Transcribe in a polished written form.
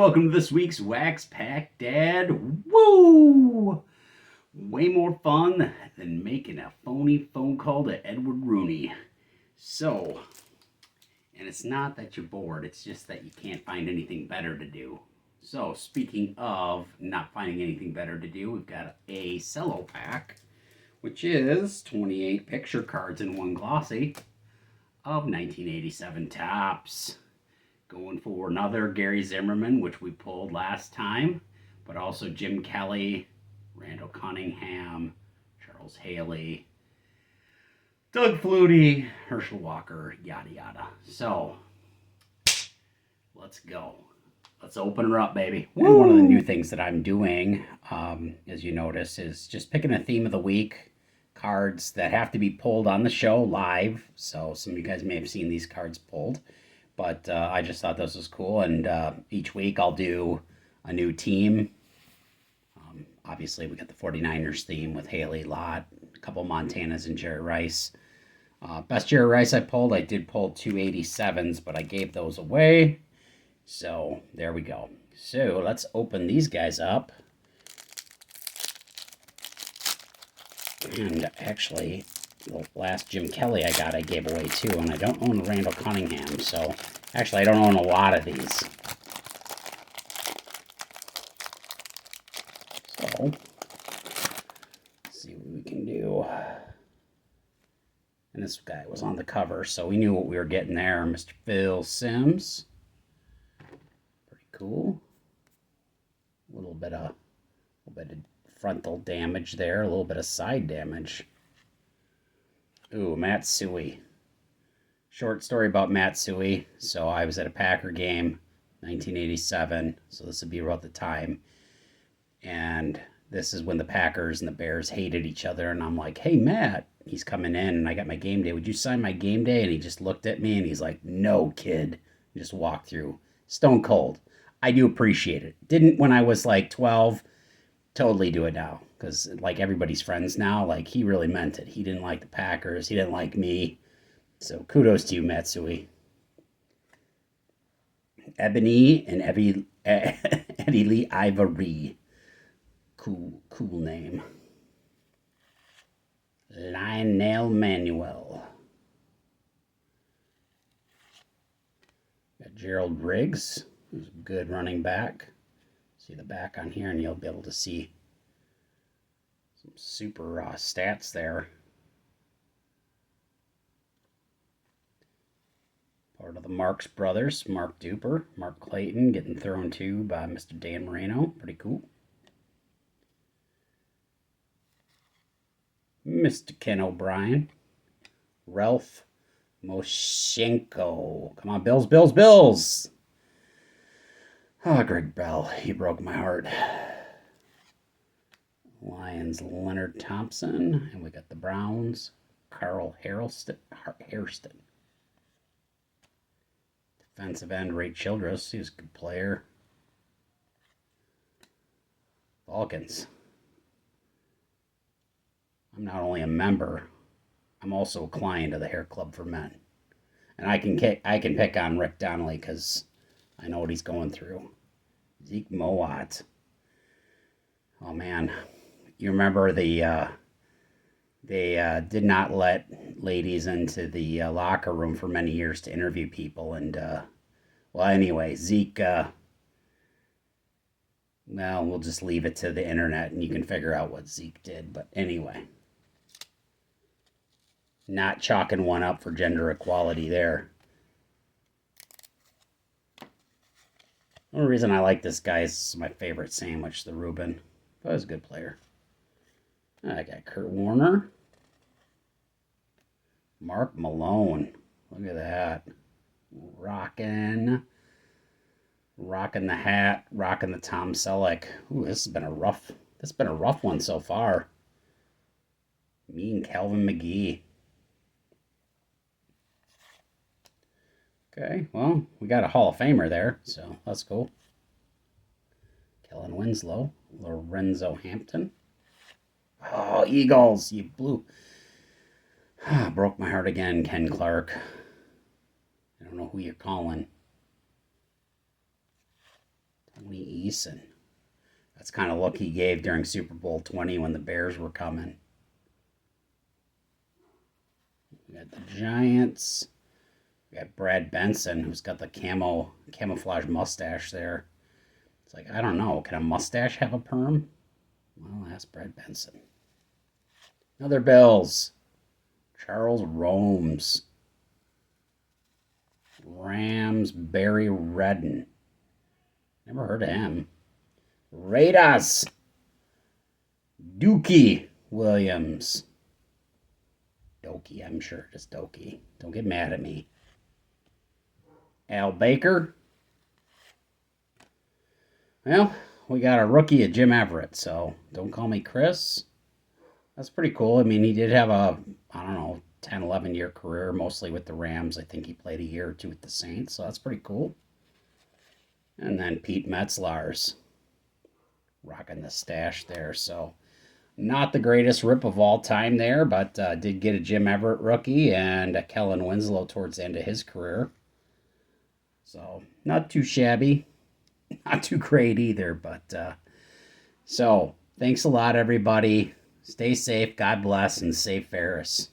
welcome to this week's Wax Pack Dad. Woo! Way more fun than making a phony phone call to Edward Rooney. So, and it's not that you're bored, it's just that you can't find anything better to do. So, speaking of not finding anything better to do, we've got a Cello pack, which is 28 picture cards in one glossy of 1987 Topps. Going for another Gary Zimmerman, which we pulled last time, but also Jim Kelly, Randall Cunningham, Charles Haley, Doug Flutie, Herschel Walker, yada yada. So, let's go. Let's open her up, baby. And one of the new things that I'm doing, as you notice, is just picking a theme of the week. Cards that have to be pulled on the show live. So some of you guys may have seen these cards pulled. But I just thought this was cool, and each week I'll do a new team. Obviously, we got the 49ers theme with Haley Lott, a couple Montanas, and Jerry Rice. Best Jerry Rice I pulled, I did pull 287s, but I gave those away. So, there we go. So, let's open these guys up. And actually, the last Jim Kelly I gave away too, and I don't own Randall Cunningham, so actually I don't own a lot of these. So, let's see what we can do. And this guy was on the cover, so we knew what we were getting there. Mr. Phil Simms. Pretty cool. A little bit of frontal damage there, a little bit of side damage. Ooh, Matsui. Short story about Matsui. So I was at a Packer game, 1987. So this would be about the time. And this is when the Packers and the Bears hated each other. And I'm like, hey, Matt, he's coming in and I got my game day. Would you sign my game day? And he just looked at me and he's like, no, kid. And just walked through. Stone cold. I do appreciate it. Didn't when I was like 12. Totally do it now. Because, like, everybody's friends now. Like, he really meant it. He didn't like the Packers. He didn't like me. So, kudos to you, Matsui. Ebony and Eddie Lee Ivory. Cool name. Lionel Manuel. Got Gerald Riggs, who's a good running back. See the back on here, and you'll be able to see some super stats there. Part of the Marx brothers, Mark Duper, Mark Clayton getting thrown to by Mr. Dan Marino. Pretty cool. Mr. Ken O'Brien. Ralph Moshenko. Come on, Bills, Bills, Bills! Oh, Greg Bell, he broke my heart. Lions, Leonard Thompson. And we got the Browns, Carl Hairston. Defensive end, Ray Childress. He was a good player. Falcons. I'm not only a member, I'm also a client of the Hair Club for Men. And I can pick on Rick Donnelly because I know what he's going through. Zeke Mowat. Oh, man. You remember they did not let ladies into the locker room for many years to interview people. And, well, anyway, Zeke, well, we'll just leave it to the internet and you can figure out what Zeke did. But anyway, not chalking one up for gender equality there. The only reason I like this guy is my favorite sandwich, the Reuben. But he's a good player. I got Kurt Warner. Mark Malone. Look at that. Rocking the hat. Rocking the Tom Selleck. Ooh, this has been a rough one so far. Me and Calvin McGee. Okay, well, we got a Hall of Famer there, so that's cool. Kellen Winslow, Lorenzo Hampton. Oh, Eagles, you blew. Broke my heart again, Ken Clark. I don't know who you're calling. Tony Eason. That's kind of look he gave during Super Bowl 20 when the Bears were coming. We got the Giants. We got Brad Benson, who's got the camouflage mustache there. It's like, I don't know. Can a mustache have a perm? Well, ask Brad Benson. Another Bills. Charles Romes. Rams, Barry Redden. Never heard of him. Raiders. Dookie Williams. Dokie, I'm sure, just Dokie. Don't get mad at me. Al Baker. Well, we got a rookie at Jim Everett, so don't call me Chris. That's pretty cool. I mean, he did have a, I don't know, 10, 11-year career, mostly with the Rams. I think he played a year or two with the Saints, so that's pretty cool. And then Pete Metzlars, rocking the stash there. So not the greatest rip of all time there, but did get a Jim Everett rookie and a Kellen Winslow towards the end of his career. So not too shabby, not too great either. But so thanks a lot, everybody. Stay safe, God bless, and safe Ferris.